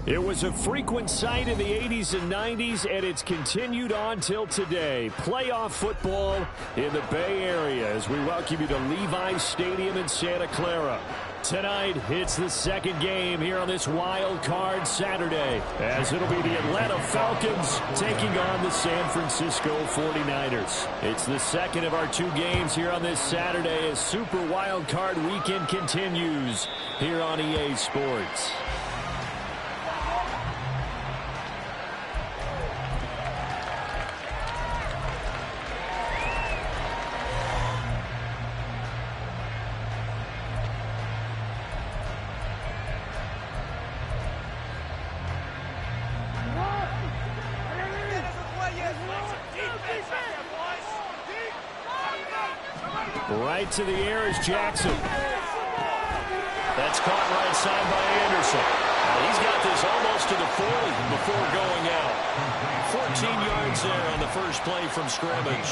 It was a frequent sight in the 80s and 90s, and it's continued on till today. Playoff football in the Bay Area as we welcome you to Levi's Stadium in Santa Clara. Tonight, it's the second game here on this wild card Saturday, as it'll be the Atlanta Falcons taking on the San Francisco 49ers. It's the second of our two games here on this Saturday as Super Wild Card Weekend continues here on EA Sports. Right to the air is Jackson. That's caught right side by Anderson. He's got this almost to the 40 before going out. 14 yards there on the first play from scrimmage.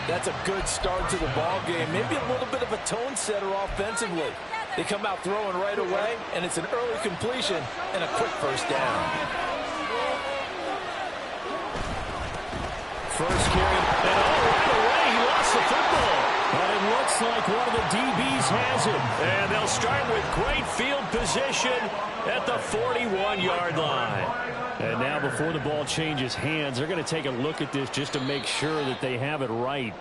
That's a good start to the ball game. Maybe a little bit of a tone setter offensively. They come out throwing right away, and it's an early completion and a quick first down. First carry, and right away he lost the football. But it looks like one of the DBs has it. And they'll start with great field position at the 41-yard line. And now before the ball changes hands, they're going to take a look at this just to make sure that they have it right.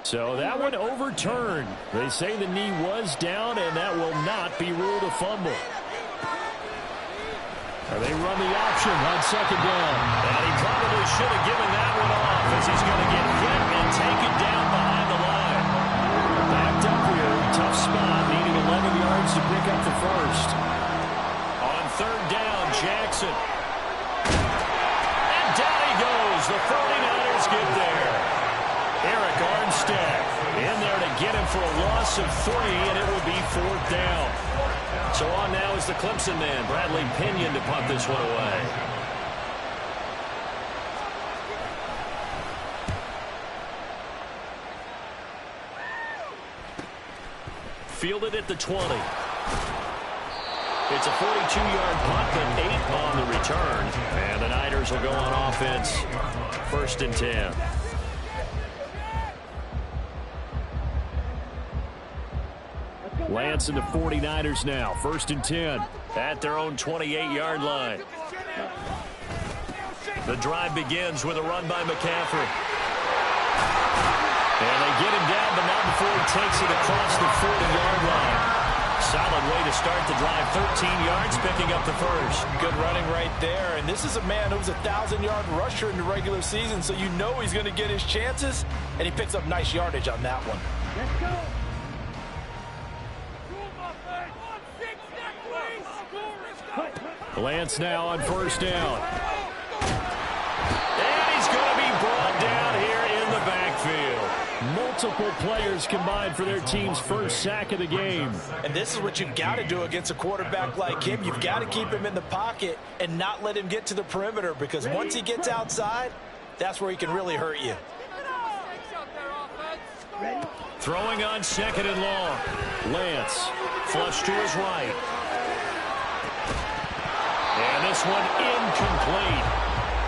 So that one overturned. They say the knee was down, and that will not be ruled a fumble. They run the option on second down. And he probably should have given that one off as he's going to get hit and taken down behind the line. Backed up here, tough spot, needing 11 yards to pick up the first. On third down, Jackson. And down he goes. The 49ers get there. Eric Armstead in there to get him for a loss of 3, and it will be fourth down. So on now is the Clemson man, Bradley Pinion, to punt this one away. Fielded at the 20. It's a 42-yard punt, but 8 on the return. And the Niners will go on offense, 1st and 10. Lance and the 49ers now, 1st and 10. At their own 28-yard line. The drive begins with a run by McCaffrey. And they get him down, but not before he takes it across the 40-yard line. Solid way to start the drive. 13 yards, picking up the first. Good running right there. And this is a man who's a 1,000-yard rusher in the regular season, so you know he's going to get his chances, and he picks up nice yardage on that one. Let's go. Lance now on 1st down. And he's going to be brought down here in the backfield. Multiple players combined for their team's first sack of the game. And this is what you've got to do against a quarterback like him. You've got to keep him in the pocket and not let him get to the perimeter, because once he gets outside, that's where he can really hurt you. Throwing on 2nd and long. Lance, flush to his right. And this one incomplete.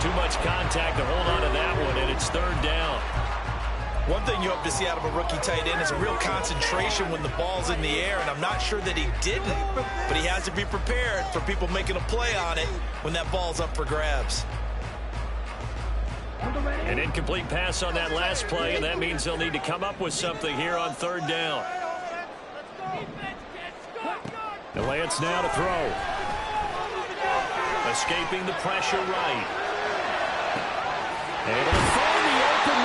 Too much contact to hold on to that one, and it's 3rd down. One thing you hope to see out of a rookie tight end is a real concentration when the ball's in the air, and I'm not sure that he didn't, but he has to be prepared for people making a play on it when that ball's up for grabs. An incomplete pass on that last play, and that means they'll need to come up with something here on 3rd down. And Lance now to throw. Escaping the pressure right. And he'll find the open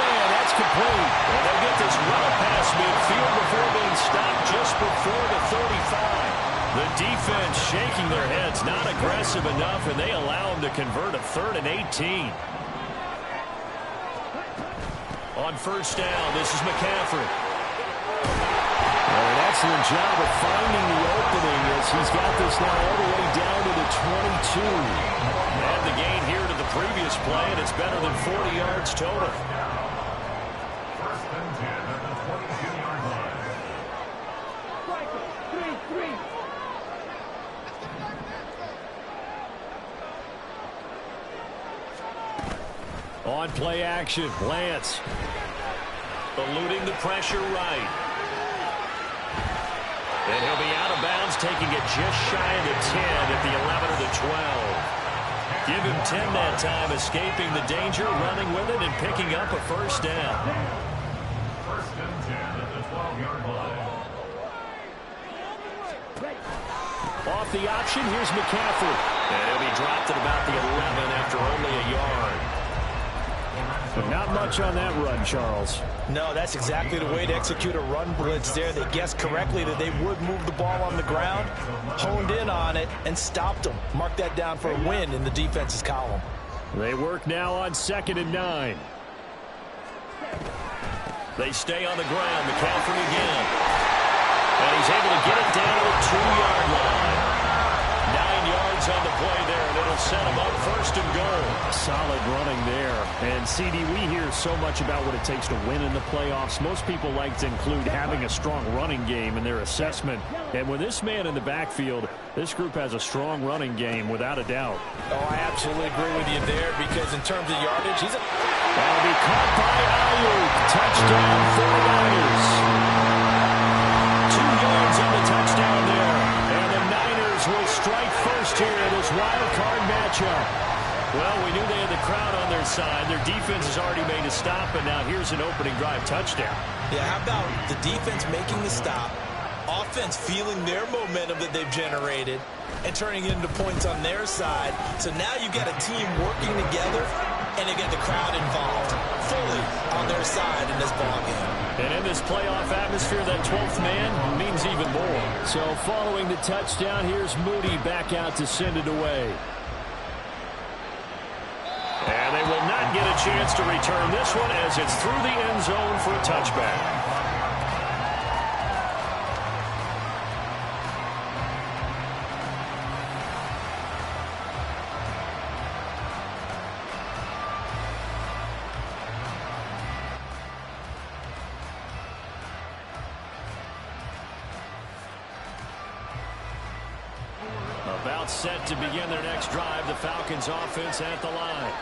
complete. And they'll get this well past midfield before being stopped just before the 35. The defense shaking their heads, not aggressive enough, and they allow them to convert a 3rd and 18. On first down, this is McCaffrey. An excellent job of finding the opening as he's got this now all the way down to the 22. And the gain here to the previous play, and it's better than 40 yards total. On play action, Lance eluding the pressure right. And he'll be out of bounds, taking it just shy of the 10 at the 11 or the 12. Give him 10 that time, escaping the danger, running with it, and picking up a first down. First and 10 at the 12-yard line. Off the option, here's McCaffrey. And he'll be dropped at about the 11 after only a yard. But not much on that run, Charles. No, that's exactly the way to execute a run blitz there. They guessed correctly that they would move the ball on the ground, honed in on it, and stopped them. Mark that down for a win in the defense's column. They work now on 2nd and 9. They stay on the ground. McCaffrey again. And he's able to get it down to the 2-yard line. 9 yards on the play there, and it'll set him up 1st and goal. Solid running there. And, CD, we hear so much about what it takes to win in the playoffs. Most people like to include having a strong running game in their assessment. And with this man in the backfield, this group has a strong running game, without a doubt. Oh, I absolutely agree with you there, because in terms of yardage, he's a... That'll be caught by Ayuk. Touchdown for the Niners. 2 yards on the touchdown there. And the Niners will strike first here in this wild card matchup. Well, we knew they had the crowd on their side. Their defense has already made a stop, and now here's an opening drive touchdown. Yeah, how about the defense making the stop, offense feeling their momentum that they've generated, and turning it into points on their side. So now you've got a team working together, and they get the crowd involved fully on their side in this ballgame. And in this playoff atmosphere, that 12th man means even more. So following the touchdown, here's Moody back out to send it away. And they will not get a chance to return this one as it's through the end zone for a touchback. About set to begin their next drive, the Falcons offense at the line.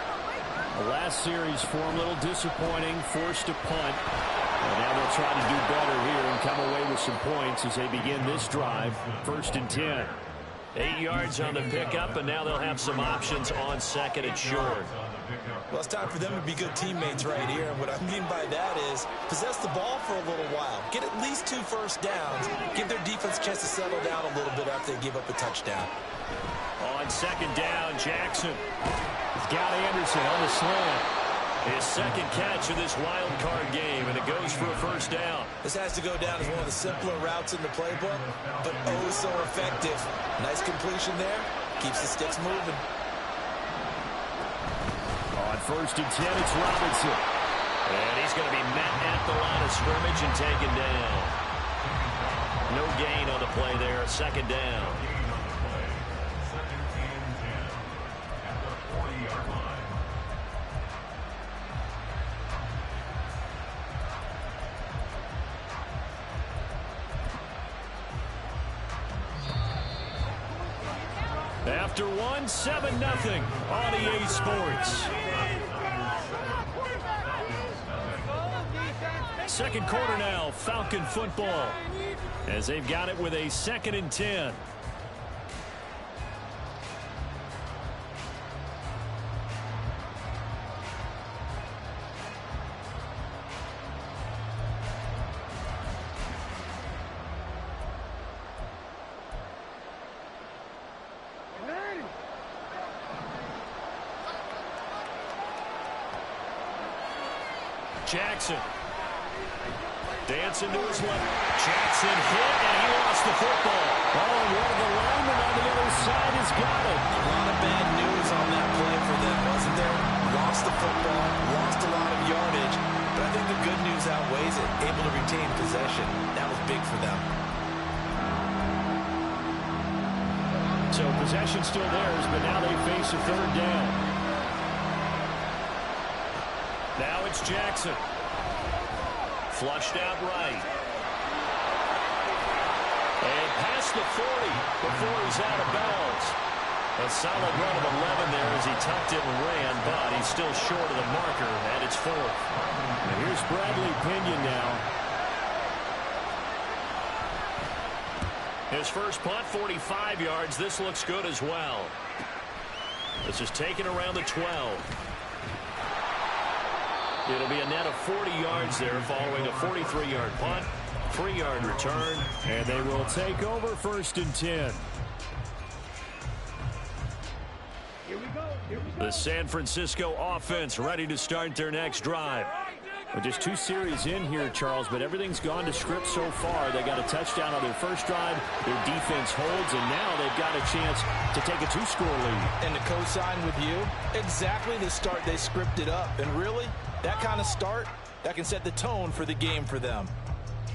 The last series for them, a little disappointing, forced to punt. And now they'll try to do better here and come away with some points as they begin this drive. 1st and 10. 8 yards on the pickup, and now they'll have some options on 2nd and short. Well, it's time for them to be good teammates right here. And what I mean by that is possess the ball for a little while. Get at least 2 first downs. Give their defense a chance to settle down a little bit after they give up a touchdown. On 2nd down, Jackson. He's got Anderson on the slant. His 2nd catch of this wild card game, and it goes for a first down. This has to go down as one of the simpler routes in the playbook, but oh so effective. Nice completion there. Keeps the sticks moving. On 1st and 10, it's Robinson. And he's going to be met at the line of scrimmage and taken down. No gain on the play there. 2nd down. After one, 7-0 on EA Sports. 2nd quarter now, Falcon football, as they've got it with a 2nd and 10. Jackson. Dancing to his left. Jackson hit, and he lost the football. Oh, and one of the linemen on the other side has got it. A lot of bad news on that play for them, wasn't there? Lost the football, lost a lot of yardage, but I think the good news outweighs it. Able to retain possession. That was big for them. So possession still theirs, but now they face a third down. Now it's Jackson. Flushed out right. And past the 40 before he's out of bounds. A solid run of 11 there as he tucked it and ran, but he's still short of the marker, and it's fourth. And here's Bradley Pinion now. His first punt, 45 yards. This looks good as well. This is taken around the 12. It'll be a net of 40 yards there following a 43-yard punt, 3-yard return, and they will take over 1st and 10. The San Francisco offense ready to start their next drive. Well, just 2 series in here, Charles, but everything's gone to script so far. They got a touchdown on their first drive. Their defense holds, and now they've got a chance to take a 2-score lead. And to co-sign with you, exactly the start they scripted up. And really, that kind of start, that can set the tone for the game for them.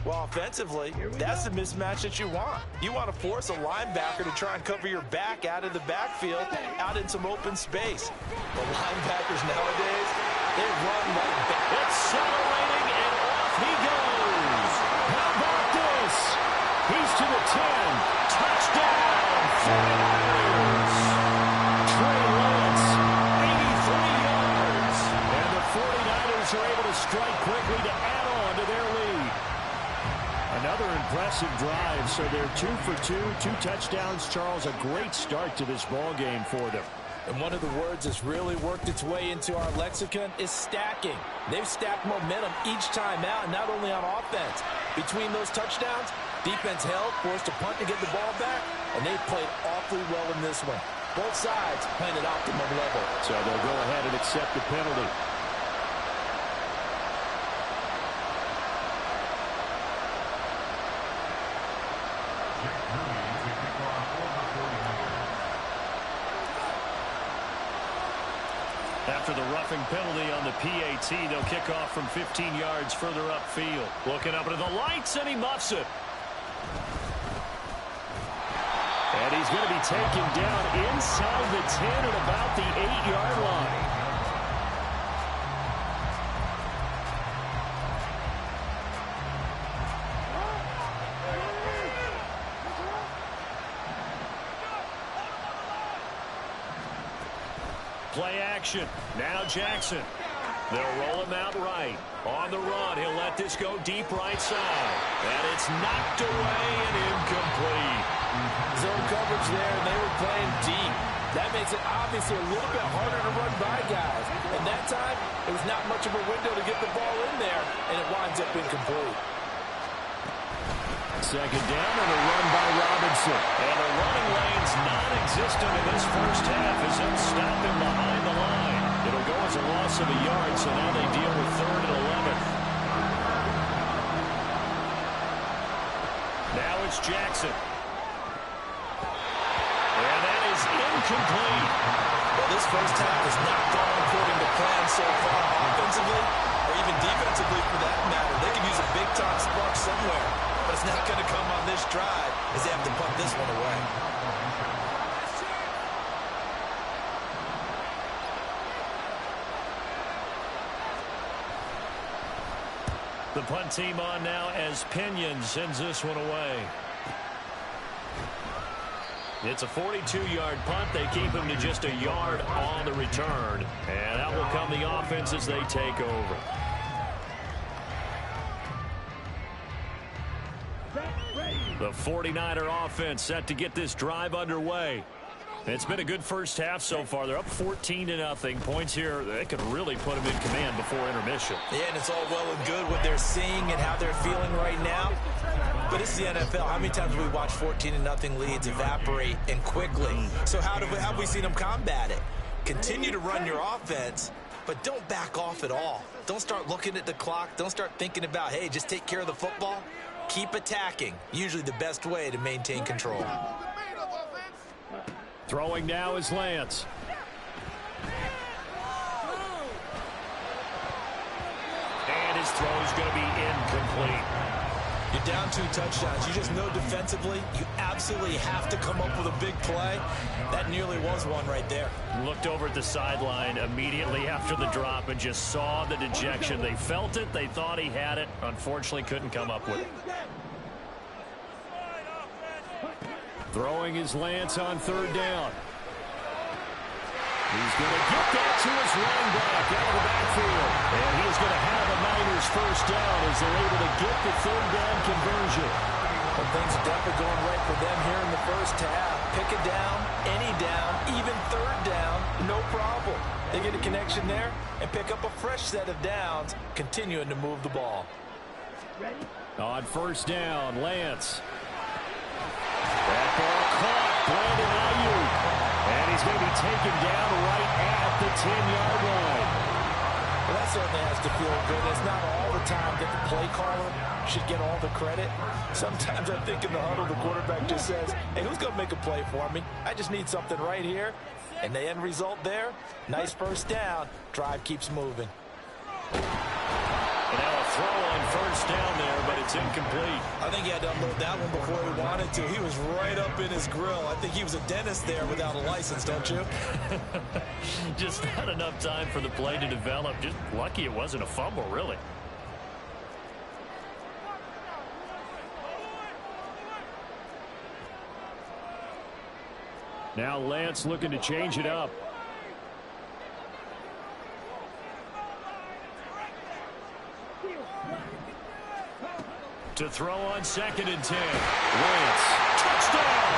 Well, offensively, that's the mismatch that you want. You want to force a linebacker to try and cover your back out of the backfield, out in some open space. The linebackers nowadays, they run like accelerating, and off he goes. How about this? He's to the 10. Touchdown, 49ers. Trey Lance, 83 yards. And the 49ers are able to strike quickly to add on to their lead. Another impressive drive, so they're 2 for 2, 2 touchdowns. Charles, a great start to this ball game for them. And one of the words that's really worked its way into our lexicon is stacking. They've stacked momentum each time out, and not only on offense. Between those touchdowns, defense held, forced a punt to get the ball back, and they played awfully well in this one. Both sides playing at optimum level. So they'll go ahead and accept the penalty. After the roughing penalty on the PAT, they'll kick off from 15 yards further upfield. Looking up into the lights, and he muffs it. And he's going to be taken down inside the 10 at about the 8-yard line. Play action. Now Jackson. They'll roll him out right. On the run, he'll let this go deep right side. And it's knocked away and incomplete. Zone coverage there, and they were playing deep. That makes it obviously a little bit harder to run by guys. And that time, it was not much of a window to get the ball in there, and it winds up incomplete. Second down and a run by Robinson. And the running lane's non-existent in this first half as they'll stop him behind the line. It'll go as a loss of a yard, so now they deal with 3rd and 11. Now it's Jackson. And that is incomplete. Well, this first half has not gone according to plan so far, offensively or even defensively for that matter. They could use a big-time spark somewhere, but it's not going to come on this drive as they have to punt this one away. The punt team on now as Pinion sends this one away. It's a 42-yard punt. They keep him to just a yard on the return. And out will come the offense as they take over. The 49er offense set to get this drive underway. It's been a good first half so far. They're up 14-0. Points here, they could really put them in command before intermission. Yeah, and it's all well and good what they're seeing and how they're feeling right now. But it's the NFL. How many times have we watched 14-0 leads evaporate and quickly? So how have we seen them combat it? Continue to run your offense, but don't back off at all. Don't start looking at the clock. Don't start thinking about, hey, just take care of the football. Keep attacking. Usually the best way to maintain control. Throwing now is Lance. And his throw is going to be incomplete. You're down 2 touchdowns. You just know defensively you absolutely have to come up with a big play. That nearly was one right there. Looked over at the sideline immediately after the drop and just saw the dejection. They felt it. They thought he had it. Unfortunately, couldn't come up with it. Throwing is Lance on 3rd down. He's going to get that to his running back out of the backfield. And he's going to have a Niners first down as they're able to get the 3rd down conversion. Well, things are definitely going right for them here in the first half. Pick a down, any down, even 3rd down, no problem. They get a connection there and pick up a fresh set of downs, continuing to move the ball. On 1st down, Lance. That ball caught. Brandon Ayuk. And he's going to be taken down right at the 10-yard line. Well, that certainly has to feel good. It's not all the time that the play caller should get all the credit. Sometimes I think in the huddle, the quarterback just says, hey, who's going to make a play for me? I just need something right here. And the end result there, nice first down. Drive keeps moving. And now a throw on 1st down there, but it's incomplete. I think he had to unload that one before he wanted to. He was right up in his grill. I think he was a dentist there without a license, don't you? Just not enough time for the play to develop. Just lucky it wasn't a fumble, really. Now Lance looking to change it up. To throw on 2nd and 10. Lance. Touchdown!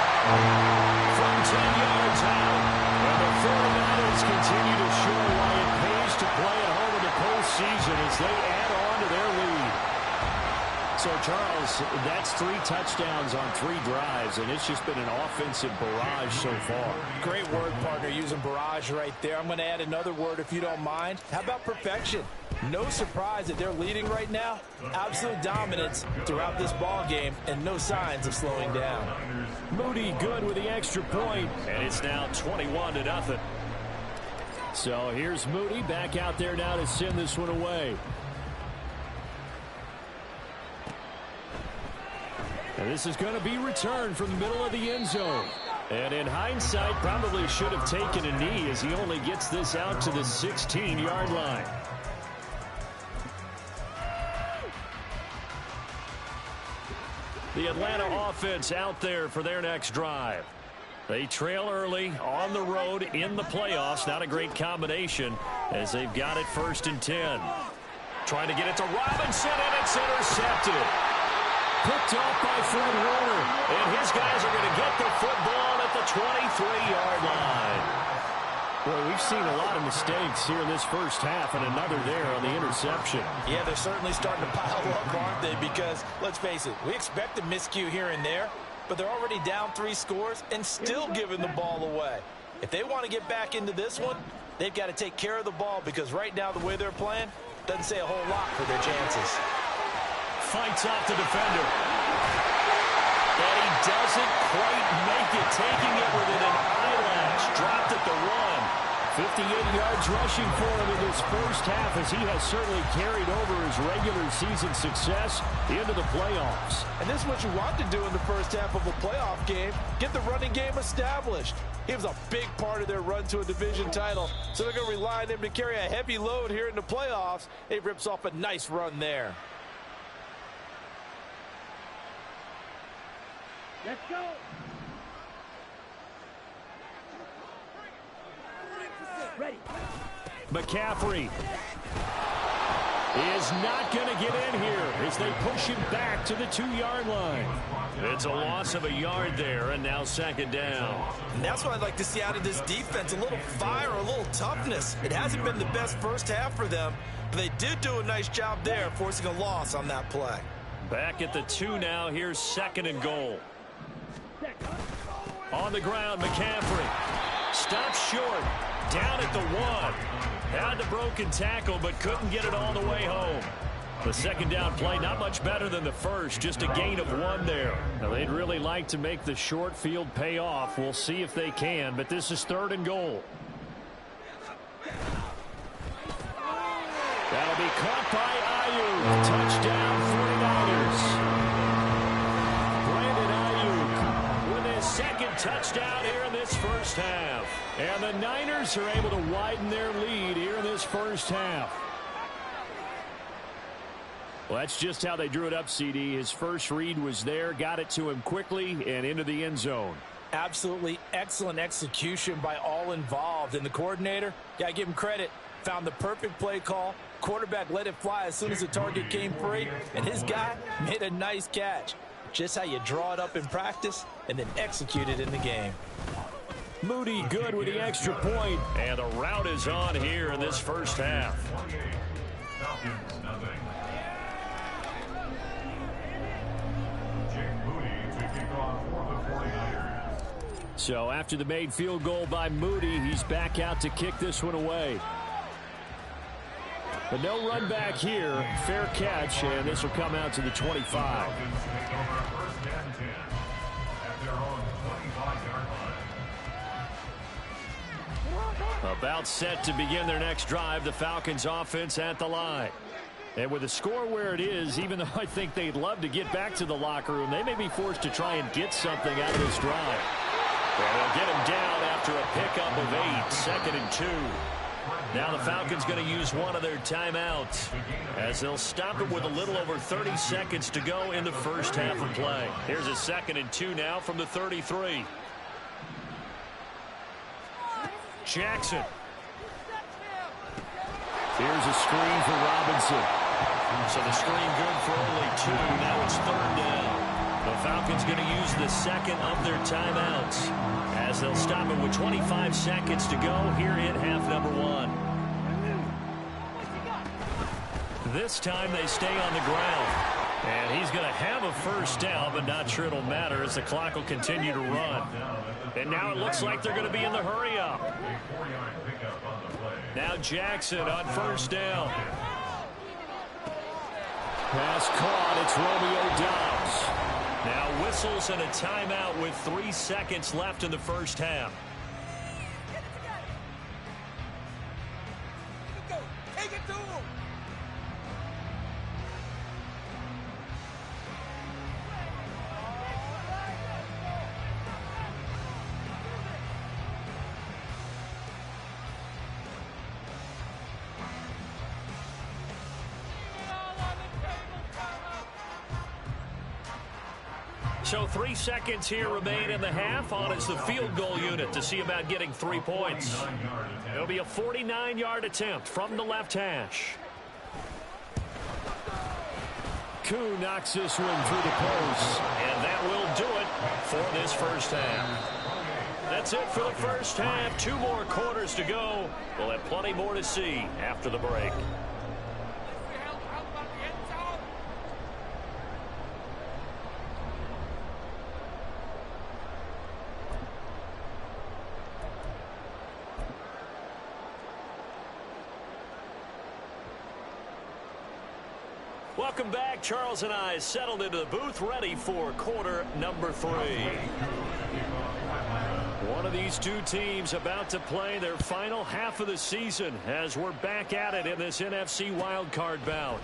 From 10 yards out. And the 49ers continue to show why it pays to play at home in the postseason as they add on to their lead. So, Charles, that's 3 touchdowns on 3 drives, and it's just been an offensive barrage so far. Great word, partner, using barrage right there. I'm going to add another word if you don't mind. How about perfection? No surprise that they're leading right now. Absolute dominance throughout this ball game and no signs of slowing down. Moody good with the extra point. And it's now 21-0. So here's Moody back out there now to send this one away. And this is going to be returned from the middle of the end zone. And in hindsight, probably should have taken a knee as he only gets this out to the 16-yard line. The Atlanta offense out there for their next drive. They trail early on the road in the playoffs. Not a great combination as they've got it 1st and 10. Trying to get it to Robinson, and it's intercepted. Picked off by Fred Warner. And his guys are going to get the football at the 23-yard line. Well, we've seen a lot of mistakes here in this first half, and another there on the interception. Yeah, they're certainly starting to pile up, aren't they? Because, let's face it, we expect a miscue here and there, but they're already down 3 scores and still giving the ball away. If they want to get back into this one, they've got to take care of the ball because right now the way they're playing doesn't say a whole lot for their chances. Fights off the defender. And he doesn't quite make it, taking it within an eyelash. Dropped at the 1. 58 yards rushing for him in this first half as he has certainly carried over his regular season success into the playoffs. And this is what you want to do in the first half of a playoff game, get the running game established. He was a big part of their run to a division title, so they're going to rely on him to carry a heavy load here in the playoffs. He rips off a nice run there. Let's go. Ready. McCaffrey is not going to get in here as they push him back to the 2-yard line. It's a loss of a yard there, and now 2nd down. And that's what I'd like to see out of this defense, a little fire, a little toughness. It hasn't been the best first half for them, but they did do a nice job there, forcing a loss on that play. Back at the 2 now. Here's 2nd and goal. On the ground, McCaffrey stops short. Down at the 1. Had the broken tackle, but couldn't get it all the way home. The second down play, not much better than the first, just a gain of 1 there. Now, they'd really like to make the short field pay off. We'll see if they can, but this is 3rd and goal. That'll be caught by Ayuk. Touchdown, 49ers. Brandon Ayuk with his second touchdown here in this first half. And the Niners are able to widen their lead here in this first half. Well, that's just how they drew it up, CD. His first read was there, got it to him quickly, and into the end zone. Absolutely excellent execution by all involved. And the coordinator, got to give him credit, found the perfect play call. Quarterback let it fly as soon as the target came free, and his guy made a nice catch. Just how you draw it up in practice and then execute it in the game. Moody good with the extra point, and the route is on here in this first half. So after the made field goal by Moody, he's back out to kick this one away. But no run back here. Fair catch, and this will come out to the 25. About set to begin their next drive, the Falcons offense at the line. And with the score where it is, even though I think they'd love to get back to the locker room, they may be forced to try and get something out of this drive. And they'll get him down after a pickup of 8, 2nd and 2. Now the Falcons going to use one of their timeouts as they'll stop it with a little over 30 seconds to go in the first half of play. Here's a 2nd and 2 now from the 33. Jackson. Here's a screen for Robinson. So the screen good for only 2. Now it's 3rd down. The Falcons going to use the second of their timeouts as they'll stop it with 25 seconds to go here in half number 1. This time they stay on the ground. And he's going to have a first down, but not sure it'll matter as the clock will continue to run. And now it looks like they're going to be in the hurry up. Now Jackson on first down. Pass caught. It's Romeo Doubs. Now whistles and a timeout with 3 seconds left in the first half. Take it to him. So 3 seconds here remain in the half. On is the field goal unit to see about getting 3 points. It'll be a 49-yard attempt from the left hash. Koo knocks this one through the post. And that will do it for this first half. That's it for the first half. 2 more quarters to go. We'll have plenty more to see after the break. Welcome back. Charles and I settled into the booth, ready for quarter number 3. One of these two teams about to play their final half of the season as we're back at it in this NFC wildcard bout.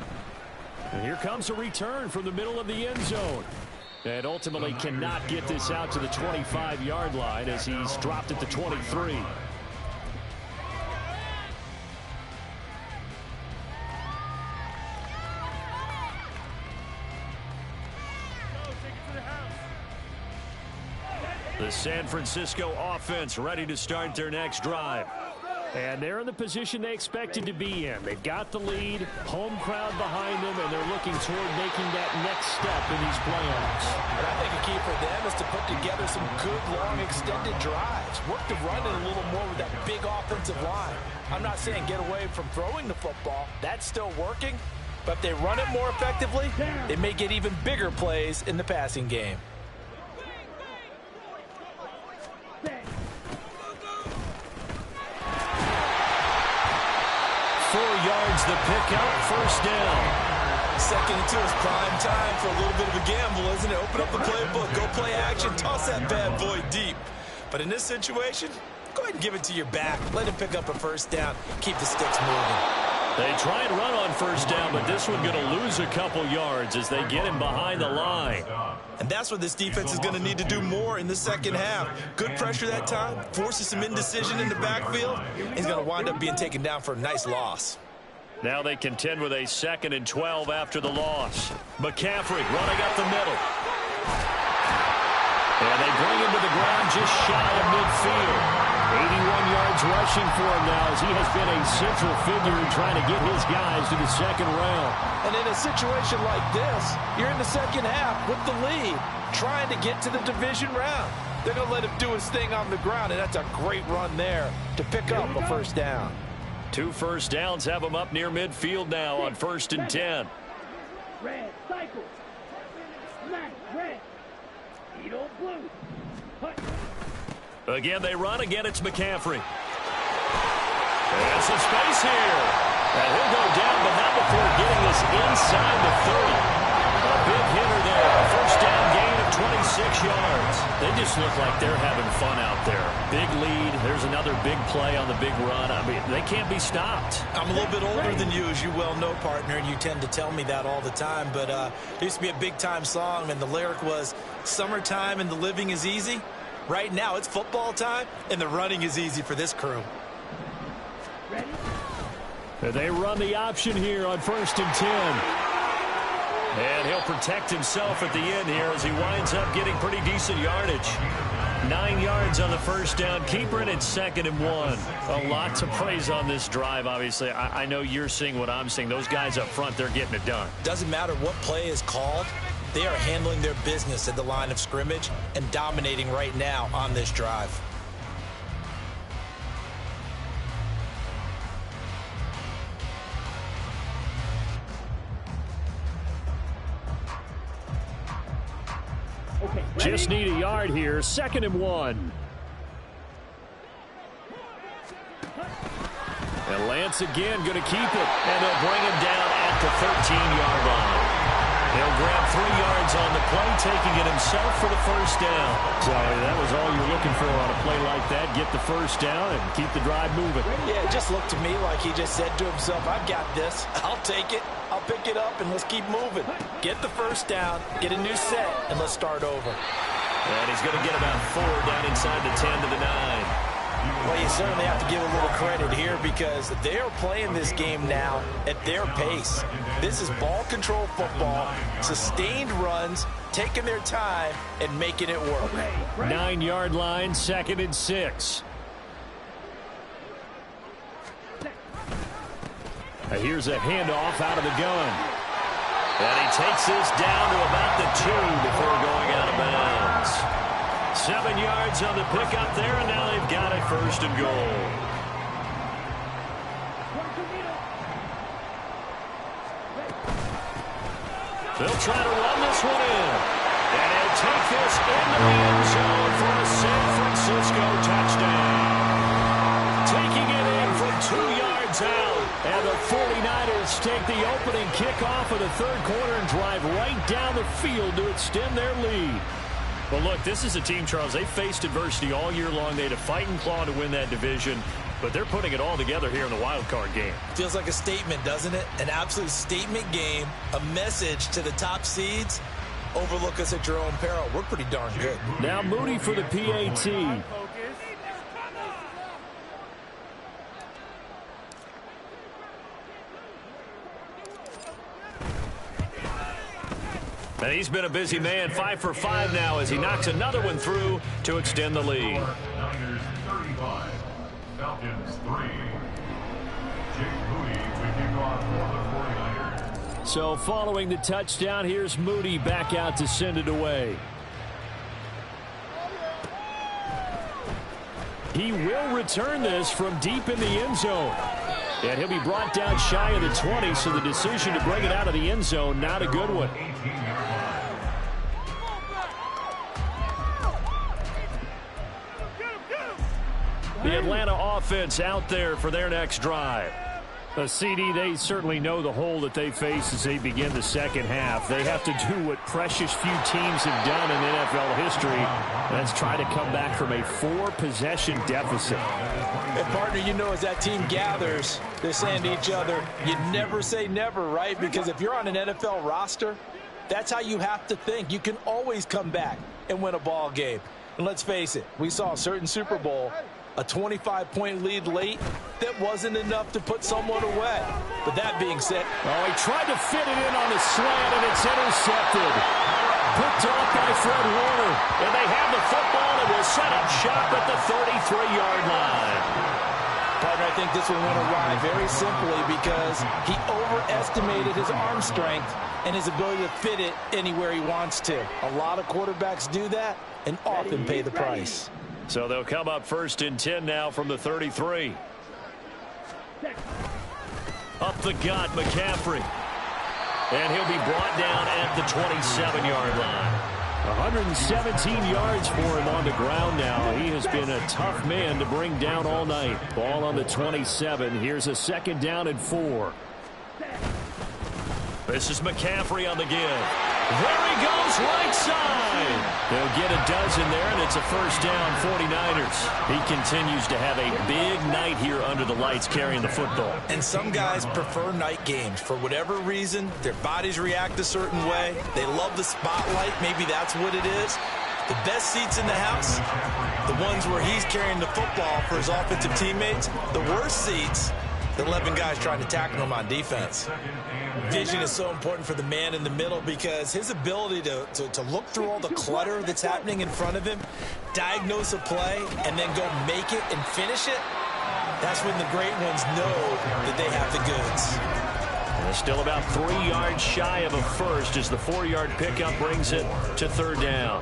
And here comes a return from the middle of the end zone. And ultimately cannot get this out to the 25-yard line as he's dropped at the 23. The San Francisco offense ready to start their next drive. And they're in the position they expected to be in. They've got the lead, home crowd behind them, and they're looking toward making that next step in these playoffs. And I think a key for them is to put together some good, long, extended drives. Work the run in a little more with that big offensive line. I'm not saying get away from throwing the football. That's still working. But if they run it more effectively, they may get even bigger plays in the passing game. earns the pickup, first down. 2nd and 2 is prime time for a little bit of a gamble, isn't it? Open up the playbook, go play action, toss that bad boy deep. But in this situation, go ahead and give it to your back. Let him pick up a first down. Keep the sticks moving. They try and run on first down, but this one going to lose a couple yards as they get him behind the line. And that's what this defense is going to need to do more in the second half. Good pressure that time, forces some indecision in the backfield. He's going to wind up being taken down for a nice loss. Now they contend with a 2nd and 12 after the loss. McCaffrey running up the middle. And they bring him to the ground just shy of midfield. 81 yards rushing for him now as he has been a central figure in trying to get his guys to the second round. And in a situation like this, you're in the second half with the lead, trying to get to the division round. They're going to let him do his thing on the ground, and that's a great run there to pick up a first down. 2 first downs have them up near midfield now on 1st and 10. Red, cycle. Smack, red. Edo blue. Hut. Again, they run. Again, it's McCaffrey. There's some space here. And he'll go down, but not before getting this inside the 30. A big hitter there. A first down gain of 26 yards. They just look like they're having fun out there. Big lead. There's another big play on the big run. I mean, they can't be stopped. I'm a little bit older than you, as you well know, partner, and you tend to tell me that all the time. But there used to be a big-time song, and the lyric was, "Summertime and the living is easy." Right now, it's football time, and the running is easy for this crew. They run the option here on 1st and 10. And he'll protect himself at the end here as he winds up getting pretty decent yardage. 9 yards on the first down. Keeper it at 2nd and 1. A lot to praise on this drive, obviously. I know you're seeing what I'm seeing. Those guys up front, they're getting it done. Doesn't matter what play is called. They are handling their business at the line of scrimmage and dominating right now on this drive. Just need a yard here. 2nd and 1. And Lance again going to keep it. And they'll bring him down at the 13-yard line. He'll grab 3 yards on the play, taking it himself for the first down. So that was all you're looking for on a play like that. Get the first down and keep the drive moving. Yeah, it just looked to me like he just said to himself, I've got this. I'll take it. I'll pick it up, and let's keep moving. Get the first down, get a new set, and let's start over. And he's going to get about 4 down inside the 10 to the 9. Well, you certainly have to give a little credit here because they are playing this game now at their pace. This is ball control football, sustained runs, taking their time, and making it work. 9-yard line, 2nd and 6. Here's a handoff out of the gun. And he takes this down to about the 2 before going out of bounds. 7 yards on the pickup there, and now they've got it 1st and goal. They'll try to run this one in. And he'll take this into the end zone for a San Francisco touchdown. Taking it in from 2 yards out. And the 49ers take the opening kickoff of the 3rd quarter and drive right down the field to extend their lead. Well, look, this is a team, Charles. They faced adversity all year long. They had to fight and claw to win that division, but they're putting it all together here in the wild card game. Feels like a statement, doesn't it? An absolute statement game, a message to the top seeds. Overlook us at your own peril. We're pretty darn good. Now Moody for the PAT. And he's been a busy man, 5 for 5 now as he knocks another one through to extend the lead. Niners 35, Falcons 3. Jake Moody to kick off for the 49ers. So following the touchdown, here's Moody back out to send it away. He will return this from deep in the end zone. And he'll be brought down shy of the 20, so the decision to bring it out of the end zone, not a good one. The Atlanta offense out there for their next drive. CD, they certainly know the hole that they face as they begin the second half. They have to do what precious few teams have done in NFL history. That's try to come back from a 4-possession deficit. And partner, you know, as that team gathers, they're saying to each other, you never say never, right? Because if you're on an NFL roster, that's how you have to think. You can always come back and win a ball game. And let's face it, we saw a certain Super Bowl, a 25-point lead late, that wasn't enough to put someone away. But that being said, he tried to fit it in on the slant, and it's intercepted. Picked off by Fred Warner. And they have the football, and will set up shop at the 33-yard line. Partner, I think this one went awry very simply because he overestimated his arm strength and his ability to fit it anywhere he wants to. A lot of quarterbacks do that and often pay the price. So they'll come up 1st and 10 now from the 33. Up the gut, McCaffrey. And he'll be brought down at the 27-yard line. 117 yards for him on the ground now. He has been a tough man to bring down all night. Ball on the 27. Here's a 2nd down and 4. This is McCaffrey on the give. There he goes, right side. They'll get a dozen there, and it's a 1st down, 49ers. He continues to have a big night here under the lights carrying the football. And some guys prefer night games. For whatever reason, their bodies react a certain way. They love the spotlight. Maybe that's what it is. The best seats in the house, the ones where he's carrying the football for his offensive teammates. The worst seats, the 11 guys trying to tackle him on defense. Vision is so important for the man in the middle because his ability to look through all the clutter that's happening in front of him, diagnose a play, and then go make it and finish it, that's when the great ones know that they have the goods. And still about 3 yards shy of a first as the 4-yard pickup brings it to 3rd down.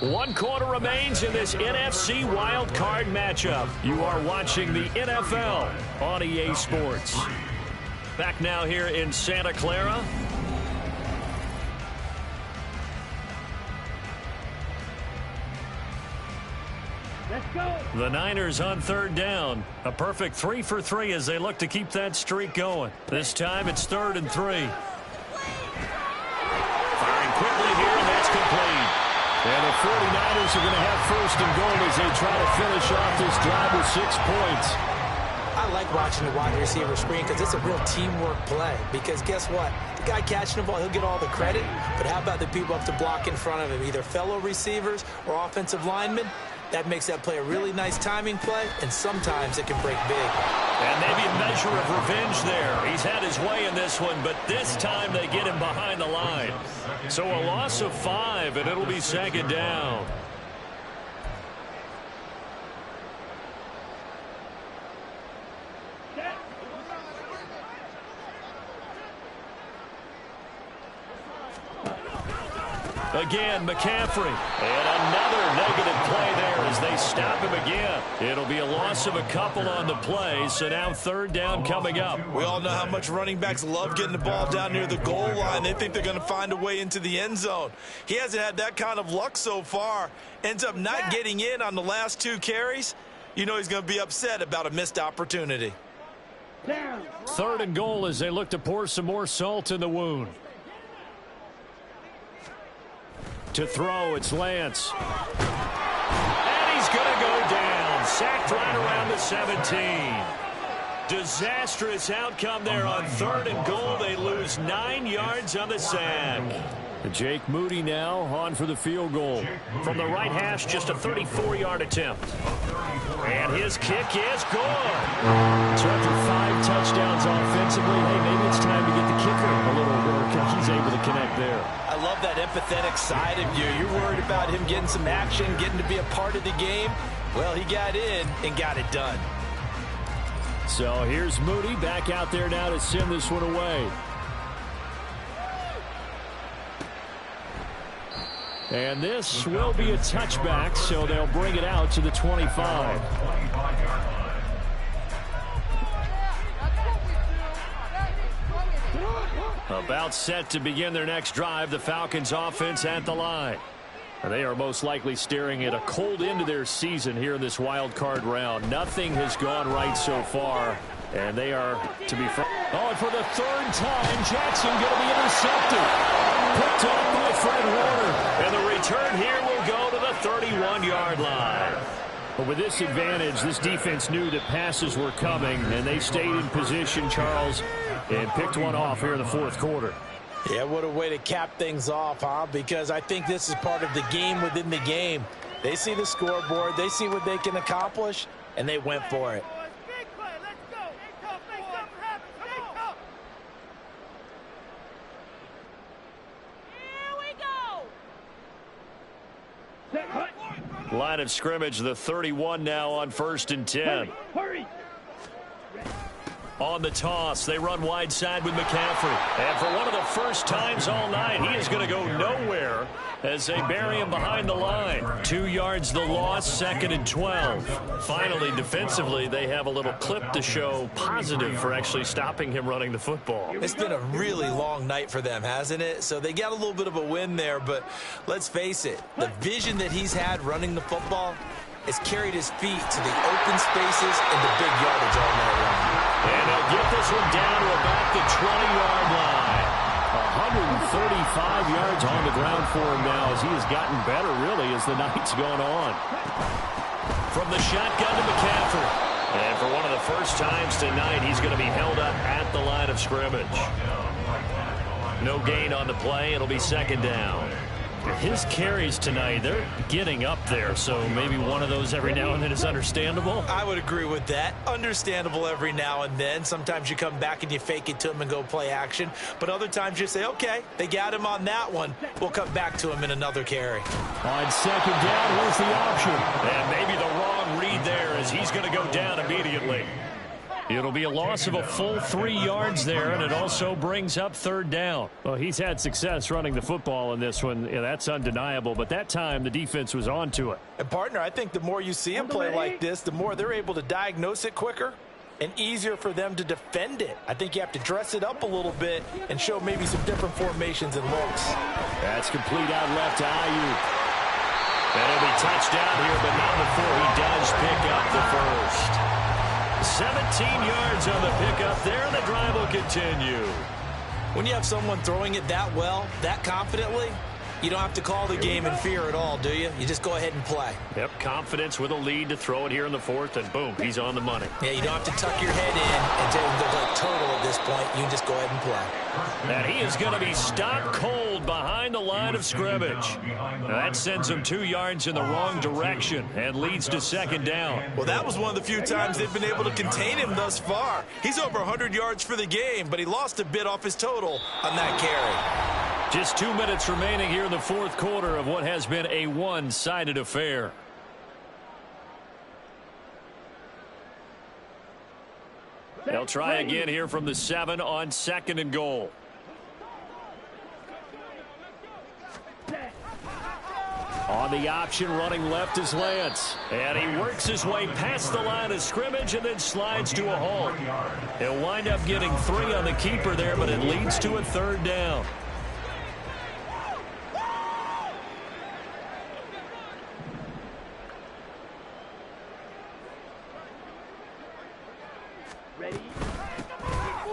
1 quarter remains in this NFC Wild Card matchup. You are watching the NFL on EA Sports. Back now here in Santa Clara. Let's go. The Niners on 3rd down. A perfect 3 for 3 as they look to keep that streak going. This time it's 3rd and 3. Firing quickly here, and that's complete. And the 49ers are going to have 1st and goal as they try to finish off this drive with 6 points. I like watching the wide receiver screen because it's a real teamwork play. Because guess what? The guy catching the ball, he'll get all the credit. But how about the people up to block in front of him, either fellow receivers or offensive linemen? That makes that play a really nice timing play, and sometimes it can break big. And maybe a measure of revenge there. He's had his way in this one, but this time they get him behind the line. So a loss of 5, and it'll be 2nd down. Again, McCaffrey. And another negative play there as they stop him again. It'll be a loss of a couple on the play, so now 3rd down coming up. We all know how much running backs love getting the ball down near the goal line. They think they're going to find a way into the end zone. He hasn't had that kind of luck so far. Ends up not getting in on the last 2 carries. You know he's going to be upset about a missed opportunity. 3rd and goal as they look to pour some more salt in the wound. To throw, it's Lance. And he's going to go down. Sacked right around the 17. Disastrous outcome there on 3rd and goal. They lose 9 yards on the sack. Jake Moody now on for the field goal. From the right hash, just a 34-yard attempt. And his kick is good. So after 5 touchdowns offensively, hey, maybe it's time to get the kicker a little work. He's able to connect there. I love that empathetic side of you. You're worried about him getting some action, getting to be a part of the game. Well, he got in and got it done. So here's Moody back out there now to send this one away. And this will be a touchback, so they'll bring it out to the 25. About set to begin their next drive, the Falcons offense at the line. They are most likely staring at a cold end to their season here in this wild card round. Nothing has gone right so far, and they are to be front. Oh, and for the third time, Jackson going to be intercepted. Picked off by Fred Warner, and the return here will go to the 31-yard line. But with this advantage, this defense knew that passes were coming, and they stayed in position, Charles, and picked one off here in the fourth quarter. Yeah, what a way to cap things off, huh? Because I think this is part of the game within the game. They see the scoreboard, they see what they can accomplish, and they went for it. Line of scrimmage, the 31 now on 1st and 10. Hurry. On the toss, they run wide side with McCaffrey. And for one of the first times all night, he is going to go nowhere as they bury him behind the line. 2 yards the loss, 2nd and 12. Finally, defensively, they have a little clip to show positive for actually stopping him running the football. It's been a really long night for them, hasn't it? So they got a little bit of a win there, but let's face it, the vision that he's had running the football has carried his feet to the open spaces and the big yardage all night long. And he'll get this one down to about the 20-yard line. 135 yards on the ground for him now as he has gotten better, really, as the night's gone on. From the shotgun to McCaffrey. And for one of the first times tonight, he's going to be held up at the line of scrimmage. No gain on the play. It'll be 2nd down. His carries tonight, they're getting up there, so maybe one of those every now and then is understandable. I would agree with that. Understandable every now and then. Sometimes you come back and you fake it to him and go play action. But other times you say, okay, they got him on that one. We'll come back to him in another carry. On 2nd down, where's the option? And maybe the wrong read there as he's going to go down immediately. It'll be a loss of a full 3 yards there, and it also brings up 3rd down. Well, he's had success running the football in this one. Yeah, that's undeniable, but that time the defense was on to it. And, partner, I think the more you see him play like this, the more they're able to diagnose it quicker and easier for them to defend it. I think you have to dress it up a little bit and show maybe some different formations and looks. That's complete out left to Ayuk. And it'll be touchdown here, but not before he does pick up the first. 17 yards on the pickup there, and the drive will continue. When you have someone throwing it that well, that confidently, you don't have to call the game in fear at all, do you? You just go ahead and play. Yep, confidence with a lead to throw it here in the 4th, and boom, he's on the money. Yeah, you don't have to tuck your head in and look like turtle at this point. You can just go ahead and play. And he is going to be stopped cold behind the line of scrimmage. Now that sends him 2 yards in the wrong direction and leads to 2nd down. Well, that was one of the few times they've been able to contain him thus far. He's over 100 yards for the game, but he lost a bit off his total on that carry. Just 2 minutes remaining here in the 4th quarter of what has been a one-sided affair. They'll try again here from the 7 on 2nd and goal. On the option, running left is Lance. And he works his way past the line of scrimmage and then slides to a halt. He'll wind up getting 3 on the keeper there, but it leads to a 3rd down.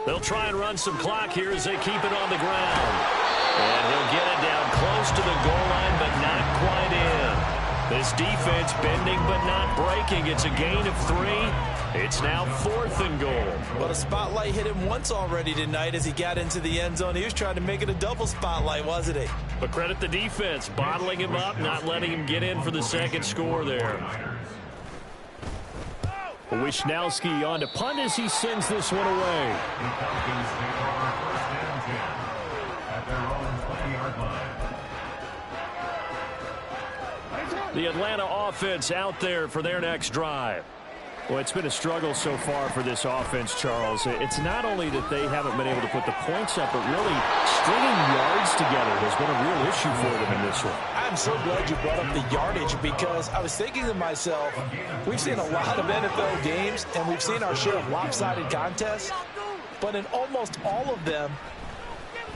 They'll try and run some clock here as they keep it on the ground. And he'll get it down close to the goal line, but not quite in. This defense bending but not breaking. It's a gain of 3. It's now 4th and goal. Well, the spotlight hit him once already tonight as he got into the end zone. He was trying to make it a double spotlight, wasn't he? But credit the defense, bottling him up, not letting him get in for the 2nd score there. Wishnowski on to punt as he sends this one away. The Falcons take over 1st and 10 at their own 20-yard line. The Atlanta offense out there for their next drive. Well, it's been a struggle so far for this offense, Charles. It's not only that they haven't been able to put the points up, but really stringing yards together has been a real issue for them in this one. I'm so glad you brought up the yardage because I was thinking to myself, we've seen a lot of NFL games and we've seen our share of lopsided contests, but in almost all of them,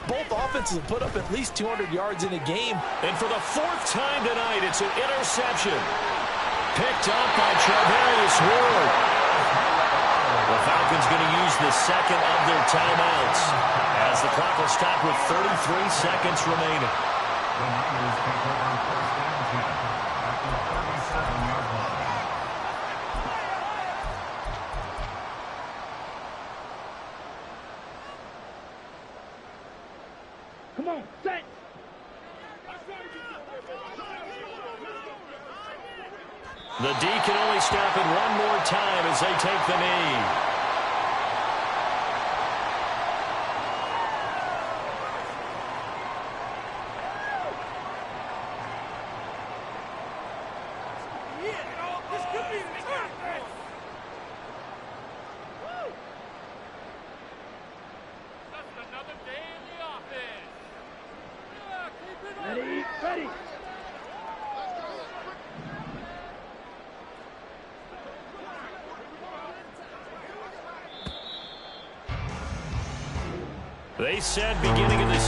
Both offenses have put up at least 200 yards in a game. And for the fourth time tonight, it's an interception. Picked up by Charvarius Ward. The Falcons going to use the second of their timeouts as the clock will stop with 33 seconds remaining. The Niners take over first and 10 at the 37-yard line. Come on, set. The D can only stop it one more time as they take the knee. Ready, ready. They said beginning of the season.